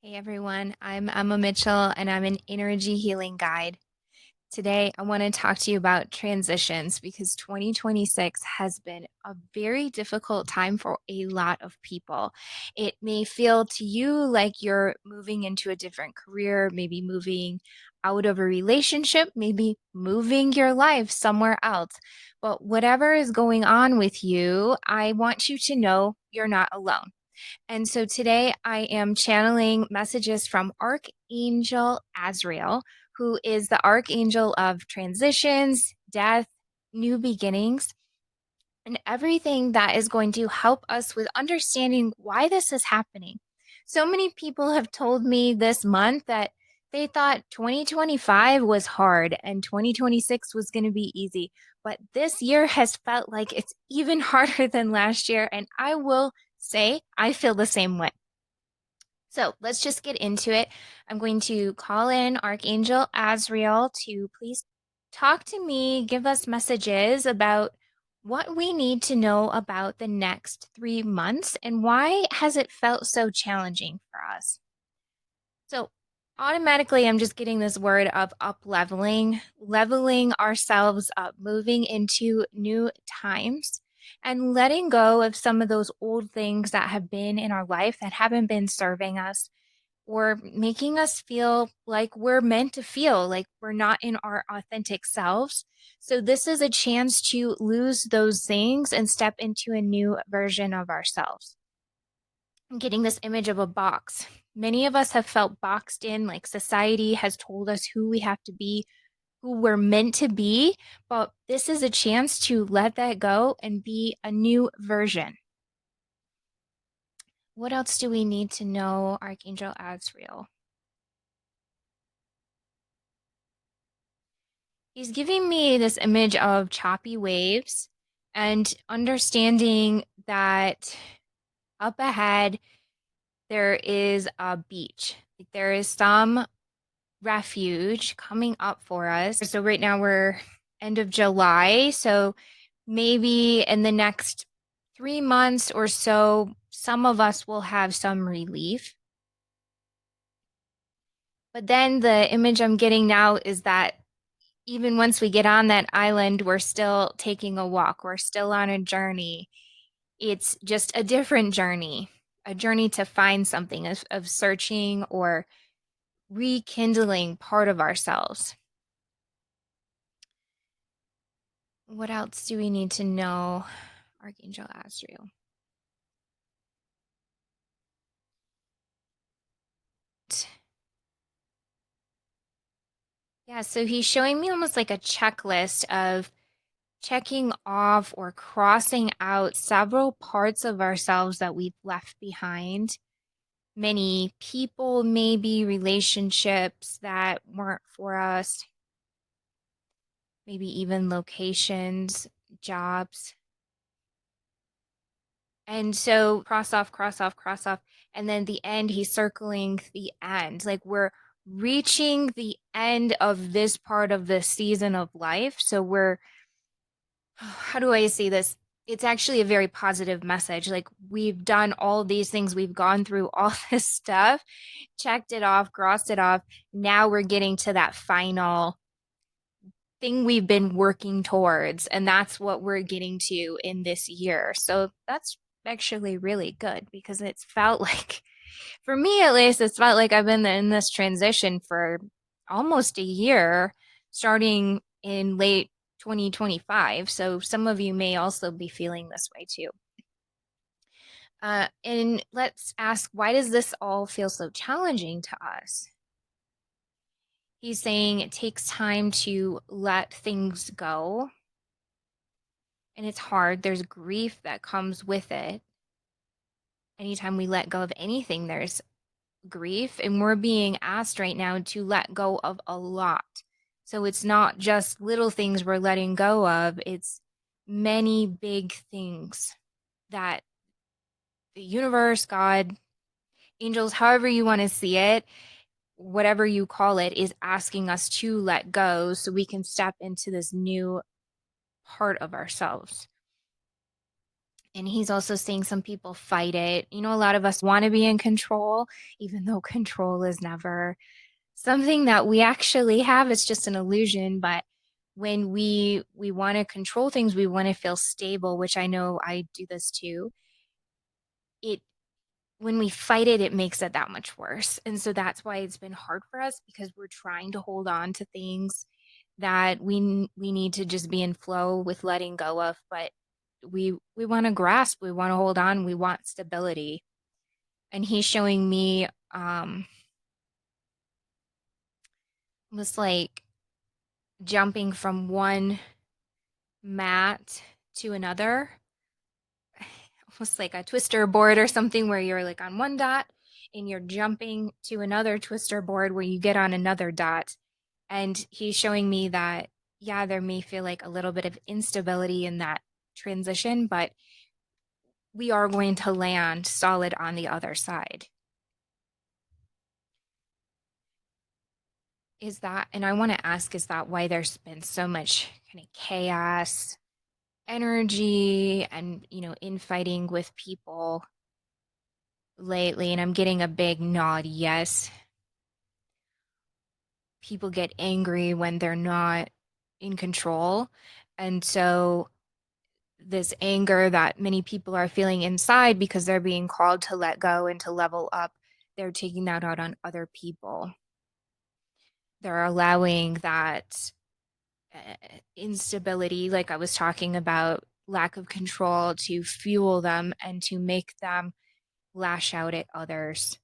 Hey everyone, I'm Emma Mitchell and I'm an energy healing guide. Today, I want to talk to you about transitions because 2026 has been a very difficult time for a lot of people. It may feel to you like you're moving into a different career, maybe moving out of a relationship, maybe moving your life somewhere else. But whatever is going on with you, I want you to know you're not alone. And so today I am channeling messages from Archangel Azrael, who is the Archangel of transitions, death, new beginnings, and everything that is going to help us with understanding why this is happening. So many people have told me this month that they thought 2025 was hard and 2026 was going to be easy. But this year has felt like it's even harder than last year. And I will say I feel the same way. So let's just get into it. I'm going to call in Archangel Azrael to please talk to me, give us messages about what we need to know about the next 3 months and why has it felt so challenging for us. So automatically, I'm just getting this word of up leveling ourselves up, moving into new times and letting go of some of those old things that have been in our life that haven't been serving us or making us feel like we're meant to feel like we're not in our authentic selves. So, this is a chance to lose those things and step into a new version of ourselves. I'm getting this image of a box. Many of us have felt boxed in, like society has told us who we have to be, who we're meant to be, but this is a chance to let that go and be a new version. What else do we need to know, Archangel Azrael? He's giving me this image of choppy waves and understanding that up ahead there is a beach. There is some refuge coming up for us. So right now we're end of July. So maybe in the next 3 months or so, some of us will have some relief. But then the image I'm getting now is that even once we get on that island, we're still taking a walk. We're still on a journey. It's just a different journey, a journey to find something of searching or rekindling part of ourselves. What else do we need to know, Archangel Azrael? Yeah, so he's showing me almost like a checklist of checking off or crossing out several parts of ourselves that we've left behind. Many people, maybe relationships that weren't for us, maybe even locations, jobs. And so cross off, cross off, cross off. And then the end, he's circling the end. Like we're reaching the end of this part of the season of life. So we're, how do I say this? It's actually a very positive message. Like we've done all these things, we've gone through all this stuff, checked it off, crossed it off. Now we're getting to that final thing we've been working towards. And that's what we're getting to in this year. So that's actually really good because it's felt like, for me at least, it's felt like I've been in this transition for almost a year, starting in late 2025. So some of you may also be feeling this way too. And let's ask, why does this all feel so challenging to us? He's saying it takes time to let things go. And it's hard. There's grief that comes with it. Anytime we let go of anything, there's grief. And we're being asked right now to let go of a lot. So it's not just little things we're letting go of, it's many big things that the universe, God, angels, however you want to see it, whatever you call it, is asking us to let go so we can step into this new part of ourselves. And he's also saying some people fight it. A lot of us want to be in control, even though control is never something that we actually have. It's just an illusion. But when we want to control things, we want to feel stable, which I know I do this too. It When we fight it, it makes it that much worse. And so that's why it's been hard for us, because we're trying to hold on to things that we need to just be in flow with letting go of. But we want to grasp, we want to hold on, we want stability. And he's showing me almost like jumping from one mat to another, almost like a twister board or something, where you're like on one dot and you're jumping to another twister board where you get on another dot. And he's showing me that, yeah, there may feel like a little bit of instability in that transition, but we are going to land solid on the other side. And I want to ask, is that why there's been so much kind of chaos, energy, and, infighting with people lately? And I'm getting a big nod, yes. People get angry when they're not in control. And so this anger that many people are feeling inside, because they're being called to let go and to level up, they're taking that out on other people. They're allowing that instability, like I was talking about, lack of control, to fuel them and to make them lash out at others.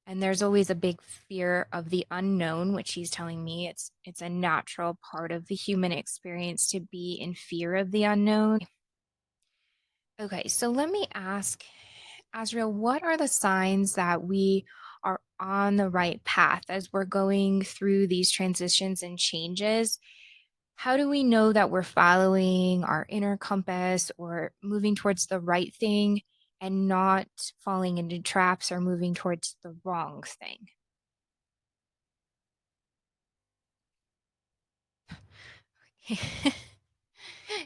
And there's always a big fear of the unknown, which he's telling me it's a natural part of the human experience to be in fear of the unknown. Okay, so let me ask, Azrael, what are the signs that we are on the right path as we're going through these transitions and changes? How do we know that we're following our inner compass or moving towards the right thing and not falling into traps or moving towards the wrong thing?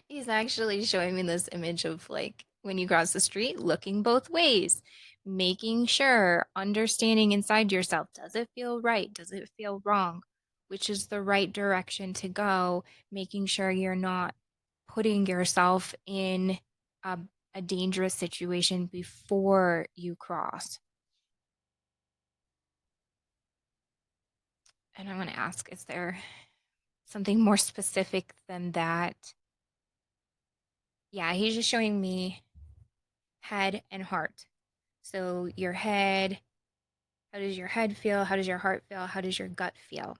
He's actually showing me this image of, like, when you cross the street, looking both ways, making sure, understanding inside yourself, does it feel right? Does it feel wrong? Which is the right direction to go? Making sure you're not putting yourself in a, a dangerous situation before you cross. And I want to ask, is there something more specific than that? Yeah, he's just showing me head and heart. So your head, how does your head feel? How does your heart feel? How does your gut feel?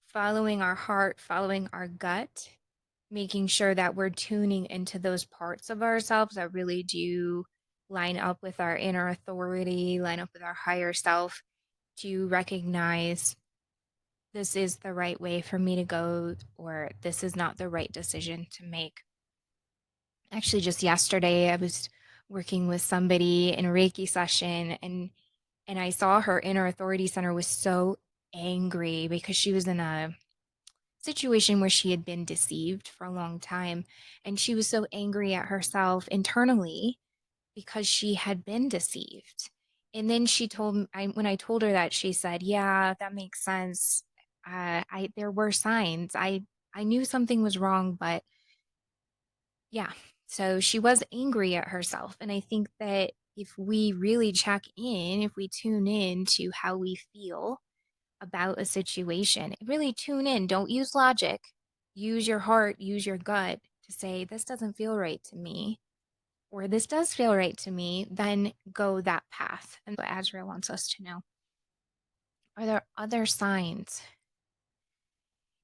Following our heart, following our gut, making sure that we're tuning into those parts of ourselves that really do line up with our inner authority, line up with our higher self, to recognize this is the right way for me to go, or this is not the right decision to make. Actually, just yesterday, I was working with somebody in a Reiki session, and I saw her inner authority center was so angry because she was in a situation where she had been deceived for a long time. And she was so angry at herself internally because she had been deceived. And then she told me, when I told her that, she said, "Yeah, that makes sense. There were signs. I knew something was wrong, but yeah." So she was angry at herself. And I think that if we really check in, if we tune in to how we feel about a situation, really tune in, don't use logic, use your heart, use your gut to say, this doesn't feel right to me, or this does feel right to me, then go that path. And what Azrael wants us to know. Are there other signs?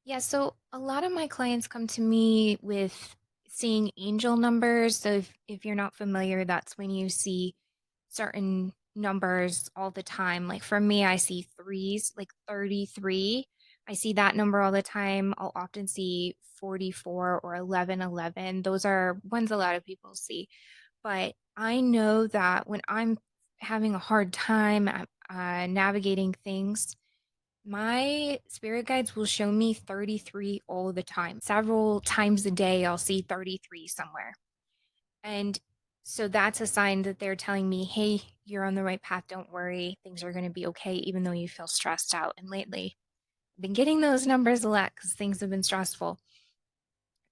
Yeah, so a lot of my clients come to me with seeing angel numbers. So if you're not familiar, that's when you see certain numbers all the time. Like for me, I see threes, like 33. I see that number all the time. I'll often see 44 or 1111. Those are ones a lot of people see. But I know that when I'm having a hard time navigating things, my spirit guides will show me 33 all the time. Several times a day, I'll see 33 somewhere. And so that's a sign that they're telling me, hey, you're on the right path. Don't worry. Things are going to be okay, even though you feel stressed out. And lately, I've been getting those numbers a lot because things have been stressful.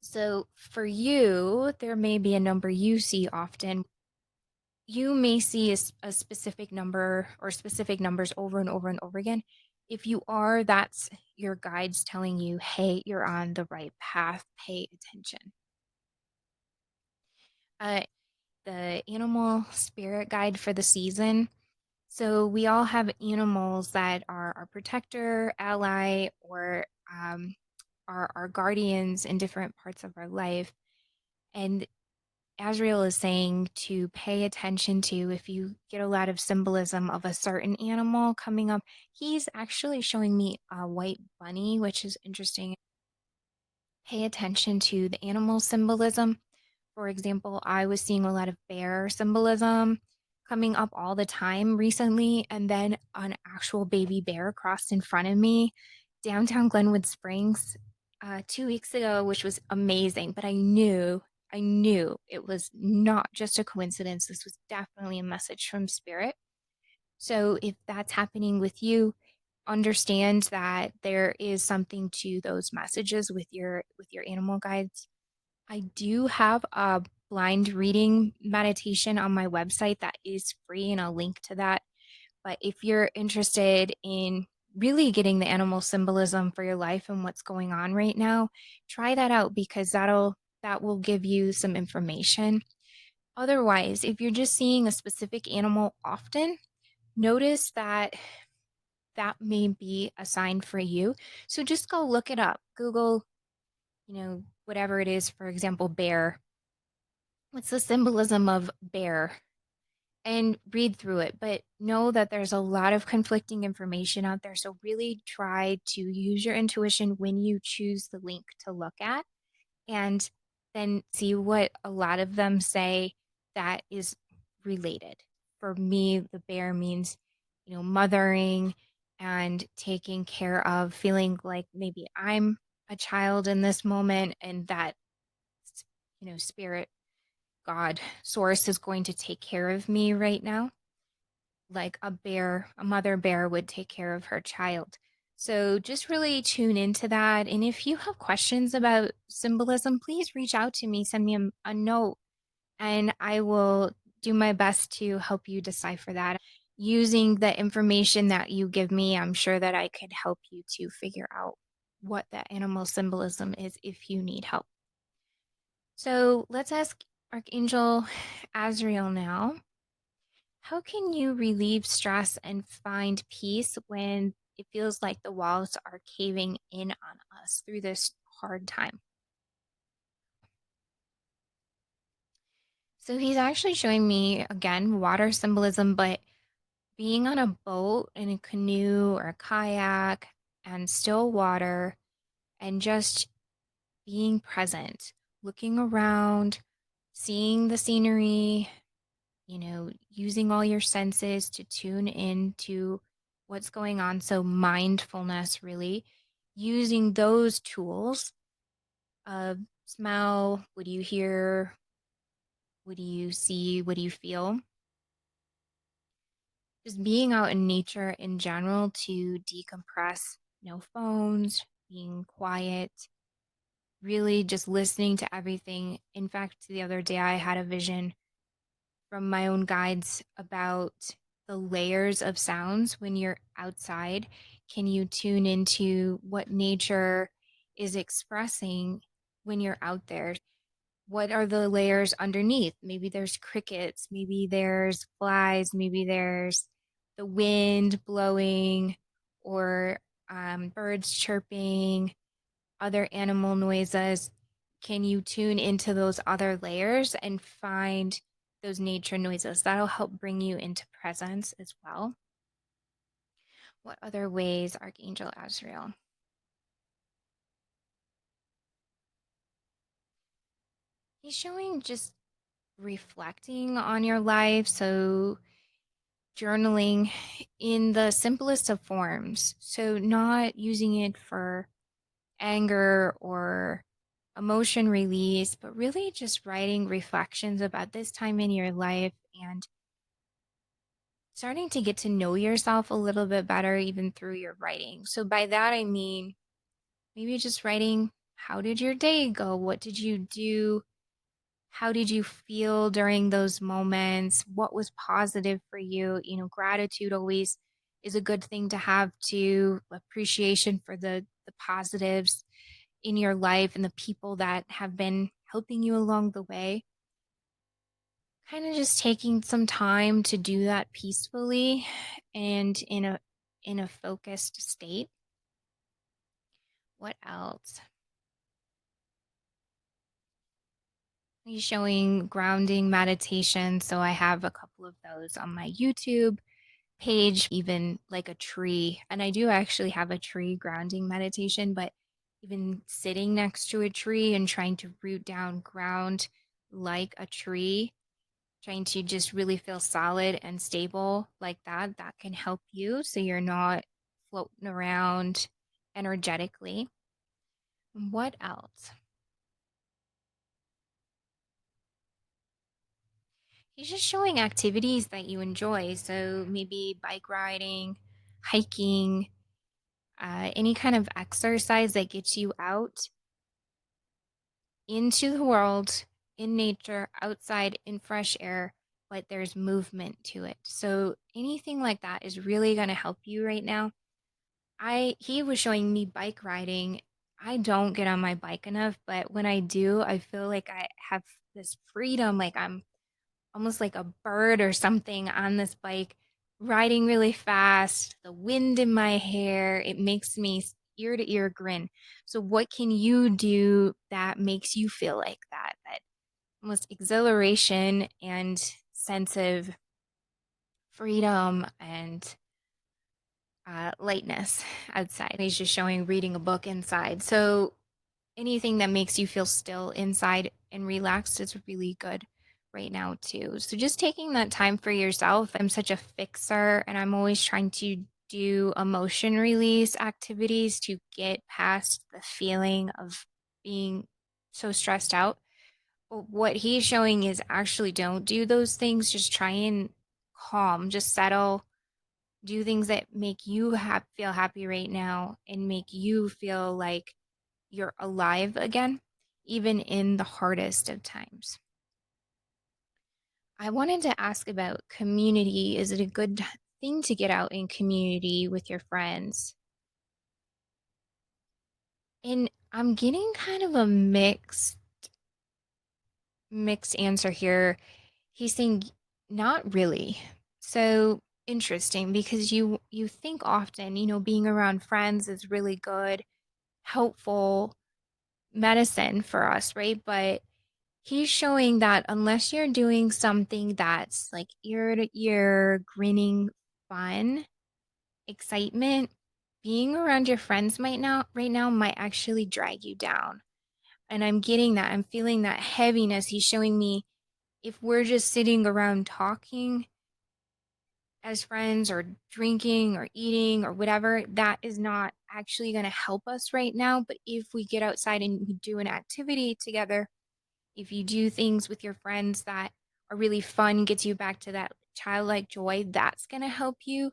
So for you, there may be a number you see often. You may see a specific number or specific numbers over and over and over again. If you are, that's your guides telling you, hey, you're on the right path. Pay attention. Uh, the animal spirit guide for the season. So we all have animals that are our protector, ally, or our guardians in different parts of our life. And Azrael is saying to pay attention to if you get a lot of symbolism of a certain animal coming up. He's actually showing me a white bunny, which is interesting. Pay attention to the animal symbolism. For example, I was seeing a lot of bear symbolism coming up all the time recently, and then an actual baby bear crossed in front of me downtown Glenwood Springs 2 weeks ago, which was amazing. But I knew it was not just a coincidence. This was definitely a message from spirit. So if that's happening with you, understand that there is something to those messages with your animal guides. I do have a blind reading meditation on my website that is free, and I'll link to that. But if you're interested in really getting the animal symbolism for your life and what's going on right now, try that out because that will give you some information. Otherwise, if you're just seeing a specific animal often, notice that that may be a sign for you. So just go look it up. Google, whatever it is, for example, bear. What's the symbolism of bear? And read through it, but know that there's a lot of conflicting information out there. So really try to use your intuition when you choose the link to look at, and then see what a lot of them say that is related. For me, the bear means, mothering and taking care of, feeling like maybe I'm a child in this moment, and that, spirit, God, source is going to take care of me right now, like a mother bear would take care of her child. So just really tune into that. And if you have questions about symbolism, please reach out to me, send me a note, and I will do my best to help you decipher that. Using the information that you give me, I'm sure that I could help you to figure out what the animal symbolism is if you need help. So let's ask Archangel Azrael now. How can you relieve stress and find peace when it feels like the walls are caving in on us through this hard time? So he's actually showing me again water symbolism, but being on a boat in a canoe or a kayak and still water and just being present, looking around, seeing the scenery, using all your senses to tune into what's going on. So, mindfulness, really using those tools of smell, what do you hear, what do you see, what do you feel? Just being out in nature in general to decompress, no phones, being quiet, really just listening to everything. In fact, the other day I had a vision from my own guides about the layers of sounds when you're outside. Can you tune into what nature is expressing when you're out there? What are the layers underneath? Maybe there's crickets, maybe there's flies, maybe there's the wind blowing, or birds chirping, other animal noises. Can you tune into those other layers and find those nature noises? That'll help bring you into presence as well. What other ways, Archangel Azrael? He's showing just reflecting on your life. So, journaling in the simplest of forms. So, not using it for anger or emotion release, but really just writing reflections about this time in your life and starting to get to know yourself a little bit better even through your writing. So by that I mean maybe just writing, how did your day go? What did you do? How did you feel during those moments? What was positive for you? Gratitude always is a good thing to have, to appreciation for the positives in your life and the people that have been helping you along the way. Kind of just taking some time to do that peacefully and in a focused state. What else? He's showing grounding meditation, so I have a couple of those on my YouTube page, even like a tree. And I do actually have a tree grounding meditation, but even sitting next to a tree and trying to root down, ground like a tree, trying to just really feel solid and stable like that, that can help you so you're not floating around energetically. What else? He's just showing activities that you enjoy. So maybe bike riding, hiking, any kind of exercise that gets you out into the world, in nature, outside, in fresh air, but there's movement to it. So anything like that is really going to help you right now. He was showing me bike riding. I don't get on my bike enough, but when I do, I feel like I have this freedom, like I'm almost like a bird or something on this bike, riding really fast, the wind in my hair. It makes me ear to ear grin. So, what can you do that makes you feel like that? That almost exhilaration and sense of freedom and lightness outside. He's just showing reading a book inside. So, anything that makes you feel still inside and relaxed is really good right now too. So just taking that time for yourself. I'm such a fixer and I'm always trying to do emotion release activities to get past the feeling of being so stressed out. But what he's showing is actually don't do those things. Just try and calm, just settle, do things that make you feel happy right now and make you feel like you're alive again, even in the hardest of times. I wanted to ask about community. Is it a good thing to get out in community with your friends? And I'm getting kind of a mixed answer here. He's saying not really. So interesting because you think often, being around friends is really good, helpful medicine for us, right? But he's showing that unless you're doing something that's like ear to ear, grinning fun, excitement, being around your friends right now might actually drag you down. And I'm getting that. I'm feeling that heaviness. He's showing me if we're just sitting around talking as friends or drinking or eating or whatever, that is not actually going to help us right now. But if we get outside and we do an activity together, if you do things with your friends that are really fun, gets you back to that childlike joy, that's going to help you.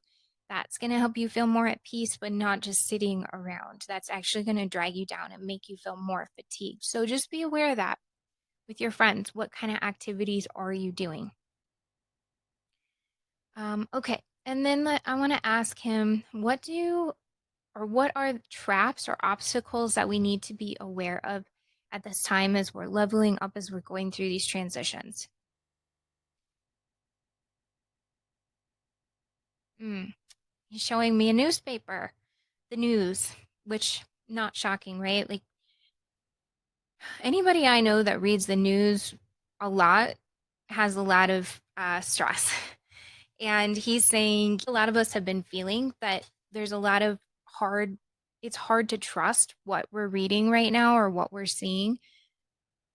That's going to help you feel more at peace, but not just sitting around. That's actually going to drag you down and make you feel more fatigued. So just be aware of that with your friends. What kind of activities are you doing? Okay. And then I want to ask him, what are traps or obstacles that we need to be aware of at this time as we're leveling up, as we're going through these transitions? Mm. He's showing me a newspaper, the news, which not shocking, right? Like anybody I know that reads the news a lot has a lot of stress. And he's saying a lot of us have been feeling that there's a lot of it's hard to trust what we're reading right now or what we're seeing.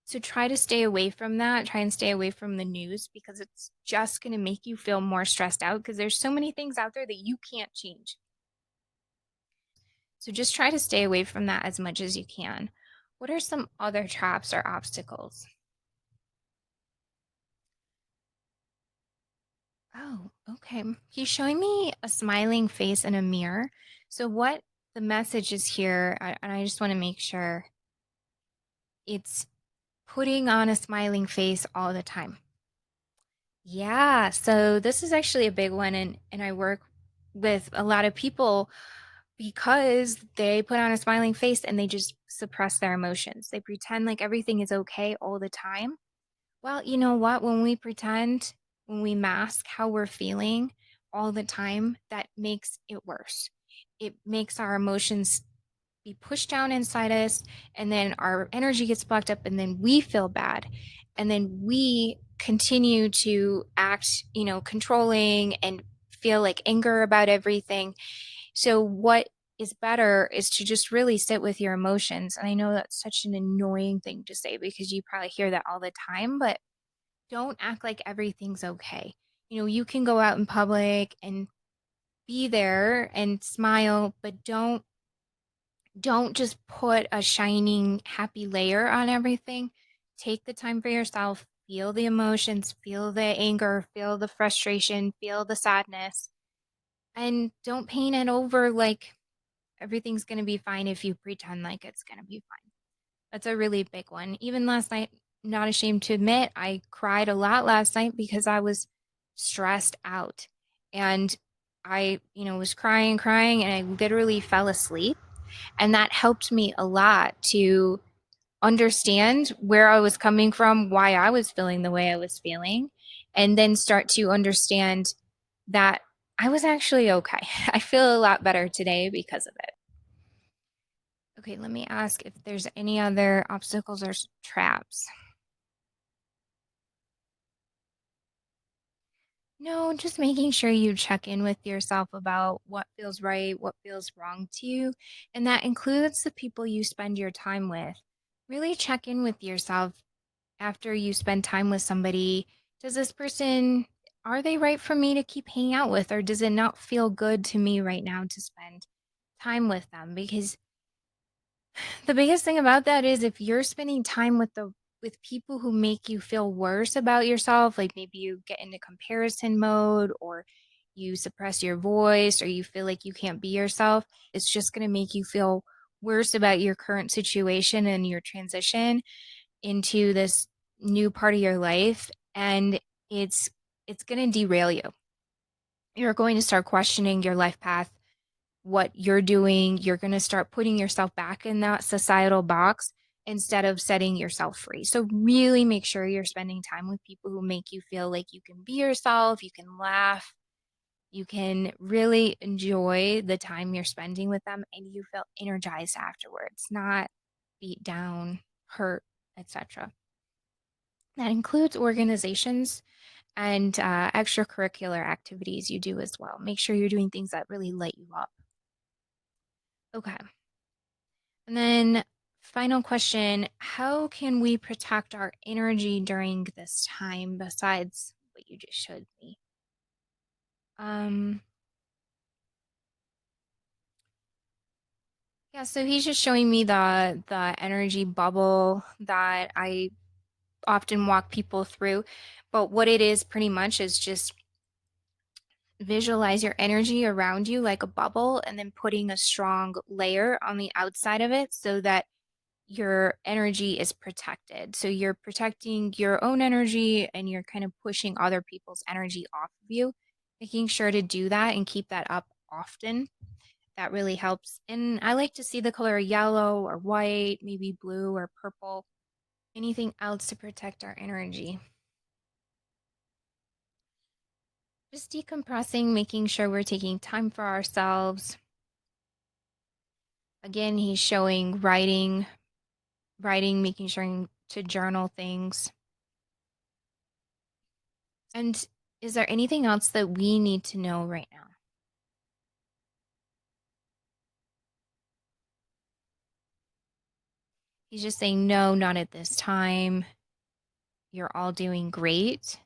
So try to stay away from that. Try and stay away from the news because it's just going to make you feel more stressed out because there's so many things out there that you can't change. So just try to stay away from that as much as you can. What are some other traps or obstacles? Oh, okay. He's showing me a smiling face in a mirror. So, what the message is here, and I just want to make sure it's putting on a smiling face all the time. Yeah, so this is actually a big one, and I work with a lot of people because they put on a smiling face and they just suppress their emotions. They pretend like everything is okay all the time. Well, you know what? When we pretend, when we mask how we're feeling all the time, that makes it worse. It makes our emotions be pushed down inside us, and then our energy gets blocked up, and then we feel bad. And then we continue to act, controlling and feel like anger about everything. So, what is better is to just really sit with your emotions. And I know that's such an annoying thing to say because you probably hear that all the time, but don't act like everything's okay. You can go out in public and be there and smile, but don't just put a shining happy layer on everything. Take the time for yourself, feel the emotions, feel the anger, feel the frustration, feel the sadness, and don't paint it over like everything's going to be fine if you pretend like it's going to be fine. That's a really big one. Even last night, not ashamed to admit, I cried a lot last night because I was stressed out. And I, was crying, and I literally fell asleep. And that helped me a lot to understand where I was coming from, why I was feeling the way I was feeling, and then start to understand that I was actually okay. I feel a lot better today because of it. Okay, let me ask if there's any other obstacles or traps. No, just making sure you check in with yourself about what feels right, what feels wrong to you. And that includes the people you spend your time with. Really check in with yourself after you spend time with somebody. Does this person, are they right for me to keep hanging out with? Or does it not feel good to me right now to spend time with them? Because the biggest thing about that is if you're spending time with people who make you feel worse about yourself, like maybe you get into comparison mode or you suppress your voice or you feel like you can't be yourself, it's just going to make you feel worse about your current situation and your transition into this new part of your life, and it's going to derail you. You're going to start questioning your life path, what you're doing. You're going to start putting yourself back in that societal box instead of setting yourself free. So, really make sure you're spending time with people who make you feel like you can be yourself, you can laugh, you can really enjoy the time you're spending with them, and you feel energized afterwards, not beat down, hurt, etc. That includes organizations and extracurricular activities you do as well. Make sure you're doing things that really light you up. Okay. And then final question, how can we protect our energy during this time besides what you just showed me? Um yeah, so he's just showing me the energy bubble that I often walk people through. But what it is pretty much is just visualize your energy around you like a bubble and then putting a strong layer on the outside of it so that your energy is protected. So you're protecting your own energy and you're kind of pushing other people's energy off of you. Making sure to do that and keep that up often. That really helps. And I like to see the color yellow or white, maybe blue or purple. Anything else to protect our energy? Just decompressing, making sure we're taking time for ourselves. Again, he's showing writing, making sure to journal things. And is there anything else that we need to know right now? He's just saying, no, not at this time. You're all doing great.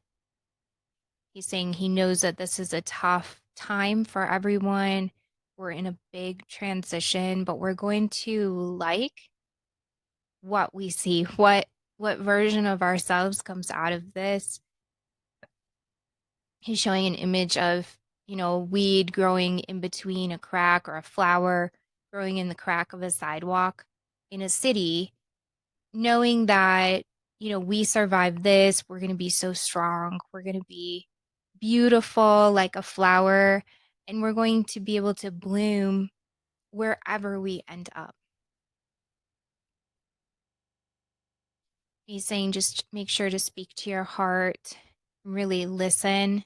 He's saying he knows that this is a tough time for everyone. We're in a big transition, but we're going to what we see, what version of ourselves comes out of this. He's showing an image of, weed growing in between a crack, or a flower growing in the crack of a sidewalk in a city, knowing that, we survived this, we're going to be so strong, we're going to be beautiful like a flower, and we're going to be able to bloom wherever we end up. He's saying just make sure to speak to your heart, really listen.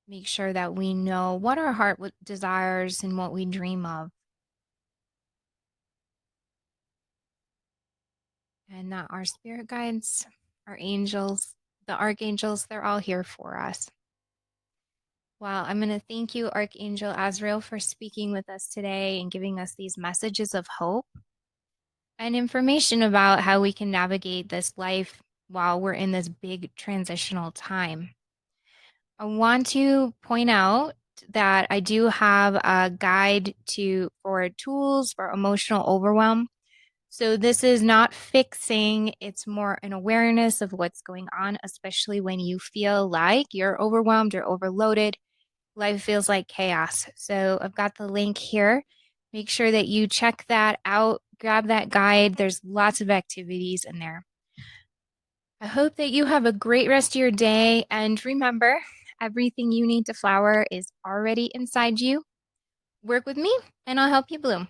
Make sure that we know what our heart desires and what we dream of. And that our spirit guides, our angels, the archangels, they're all here for us. Well, I'm going to thank you, Archangel Azrael, for speaking with us today and giving us these messages of hope and information about how we can navigate this life while we're in this big transitional time. I want to point out that I do have a guide for tools for emotional overwhelm. So this is not fixing, it's more an awareness of what's going on, especially when you feel like you're overwhelmed or overloaded. Life feels like chaos. So I've got the link here. Make sure that you check that out, grab that guide. There's lots of activities in there. I hope that you have a great rest of your day. And remember, everything you need to flower is already inside you. Work with me and I'll help you bloom.